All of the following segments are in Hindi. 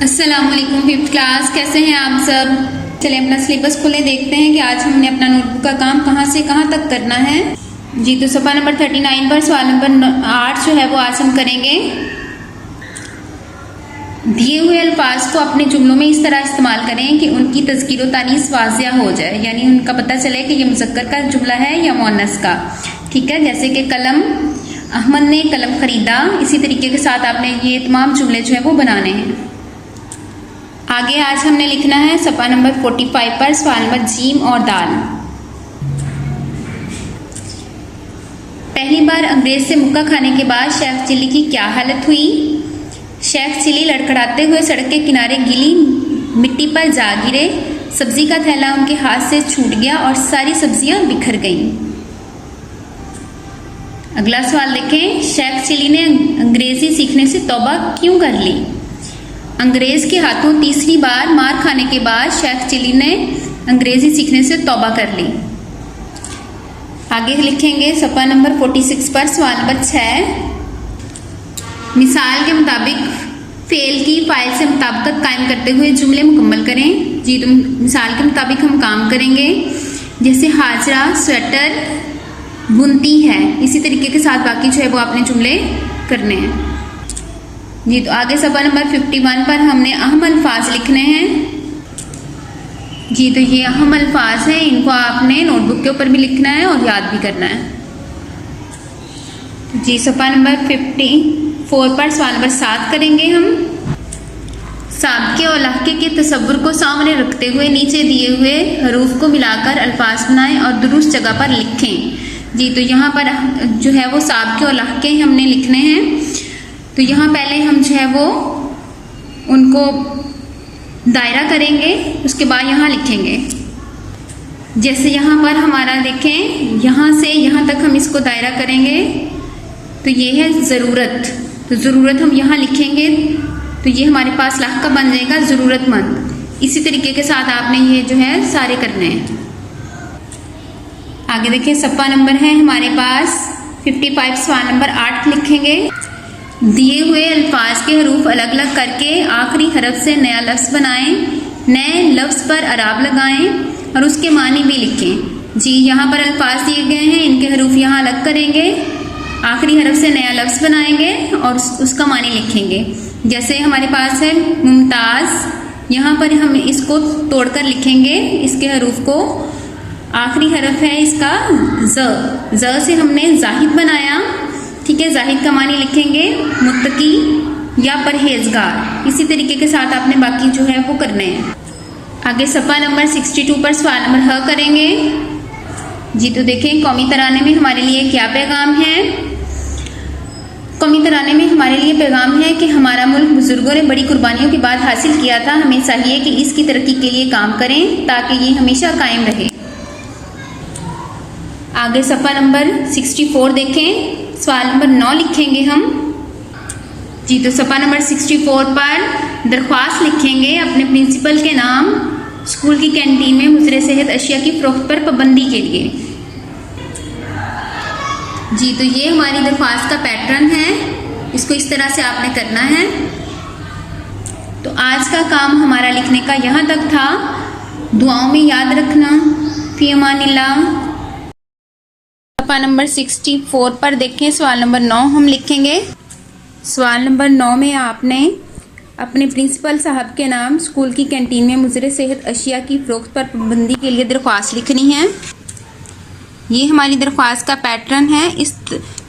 अस्सलामुअलैकुम फिफ्थ क्लास, कैसे हैं आप सब। चलिए अपना सिलेबस खोले, देखते हैं कि आज हमने अपना नोटबुक का काम कहाँ से कहाँ तक करना है। जी तो सफ़ा नंबर 39 पर सवाल नंबर 8 जो है वो आज हम करेंगे। दिए हुए अल्फाज को अपने जुमलों में इस तरह इस्तेमाल करें कि उनकी तज़कीर व तानीस वाज़िया हो जाए, यानी उनका पता चले कि ये मुज़क्कर का जुमला है या मुअन्नस का। ठीक है, जैसे कि कलम, अहमद ने कलम खरीदा। इसी तरीके के साथ आपने ये तमाम जुमले जो है वो बनाने हैं। आगे आज हमने लिखना है सफ़ा नंबर 45 पर सवाल नंबर जीम और दाल। पहली बार अंग्रेज से मुक्का खाने के बाद शेख चिली की क्या हालत हुई। शेख चिली लड़खड़ाते हुए सड़क के किनारे गीली मिट्टी पर जा गिरे। सब्जी का थैला उनके हाथ से छूट गया और सारी सब्जियां बिखर गईं। अगला सवाल देखें, शेख चिली ने अंग्रेजी सीखने से तौबा क्यों कर ली। अंग्रेज के हाथों तीसरी बार मार खाने के बाद शेख चिली ने अंग्रेजी सीखने से तौबा कर ली। आगे लिखेंगे सफ़ा नंबर 46 पर सवाल नंबर 6। मिसाल के मुताबिक फेल की फाइल से मुताबिकत कायम करते हुए जुमले मुकम्मल करें। जी तो मिसाल के मुताबिक हम काम करेंगे, जैसे हाजरा स्वेटर बुनती है। इसी तरीके के साथ बाकी जो है वो आपने जुमले करने हैं। जी तो आगे सफ़ा नंबर 51 पर हमने अहम अल्फाज लिखने हैं। जी तो ये अहम अल्फाज हैं, इनको आपने नोटबुक के ऊपर भी लिखना है और याद भी करना है। जी सफ़ा नंबर 54 पर सवाल नंबर 7 करेंगे हम। साबके और लाहके के तसव्वुर को सामने रखते हुए नीचे दिए हुए हरूफ को मिलाकर अल्फाज बनाएं और दुरुस्त जगह पर लिखें। जी तो यहाँ पर जो है वो साबके और लाहके हमने लिखने हैं। तो यहाँ पहले हम जो है वो उनको दायरा करेंगे, उसके बाद यहाँ लिखेंगे। जैसे यहाँ पर हमारा देखें, यहाँ से यहाँ तक हम इसको दायरा करेंगे तो ये है ज़रूरत। तो ज़रूरत हम यहाँ लिखेंगे तो ये हमारे पास लाहका बन जाएगा ज़रूरतमंद। इसी तरीके के साथ आपने ये जो है सारे करने हैं। आगे देखिए सफ़ा नंबर है हमारे पास 55, सवाल नंबर 8 लिखेंगे। दिए हुए अल्फाज के हरूफ अलग अलग करके आखिरी हरफ से नया लफ्ज़ बनाएं। नए लफ्ज़ पर अराब लगाएं और उसके मानी भी लिखें। जी यहाँ पर अल्फाज दिए गए हैं, इनके हरूफ यहाँ अलग करेंगे, आखिरी हरफ से नया लफ्ज़ बनाएंगे और उसका मानी लिखेंगे। जैसे हमारे पास है मुमताज़, यहाँ पर हम इसको तोड़कर लिखेंगे, इसके हरूफ को। आखिरी हरफ है इसका ज़ से हमने जाहिद बनाया। ठीक है, जाहिद का मानी लिखेंगे मुत्तकी या परहेजगार। इसी तरीके के साथ आपने बाकी जो है वो करने हैं। आगे सफ़ा नंबर 62 पर सवाल नंबर ह करेंगे। जी तो देखें, कौमी तराने में हमारे लिए क्या पैगाम है। कौमी तराने में हमारे लिए पैगाम है कि हमारा मुल्क बुजुर्गों ने बड़ी कुर्बानियों के बाद हासिल किया था। हमें चाहिए कि इसकी तरक्की के लिए काम करें ताकि ये हमेशा कायम रहे। आगे सफ़ा नंबर 64 देखें, सवाल नंबर 9 लिखेंगे हम। जी तो सफ़ा नंबर 64 पर दरख्वास्त लिखेंगे अपने प्रिंसिपल के नाम स्कूल की कैंटीन में मुज़र सेहत अशिया की फ़रोख्त पर पाबंदी के लिए। जी तो ये हमारी दरख्वास्त का पैटर्न है, इसको इस तरह से आपने करना है। तो आज का काम हमारा लिखने का यहाँ तक था। दुआओं में याद रखना। फी अमानिल्लाह। सफ़ा नंबर 64 पर देखें, सवाल नंबर 9 हम लिखेंगे। सवाल नंबर 9 में आपने अपने प्रिंसिपल साहब के नाम स्कूल की कैंटीन में मुज़र सेहत अशिया की फ़रोख्त पर पाबंदी के लिए दरख्वास्त लिखनी है। ये हमारी दरख्वास्त का पैटर्न है, इस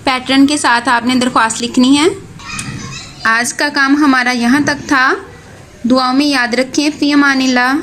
पैटर्न के साथ आपने दरख्वास्त लिखनी है। आज का काम हमारा यहाँ तक था। दुआओं में याद रखें। फ़ी अमानिल्लाह।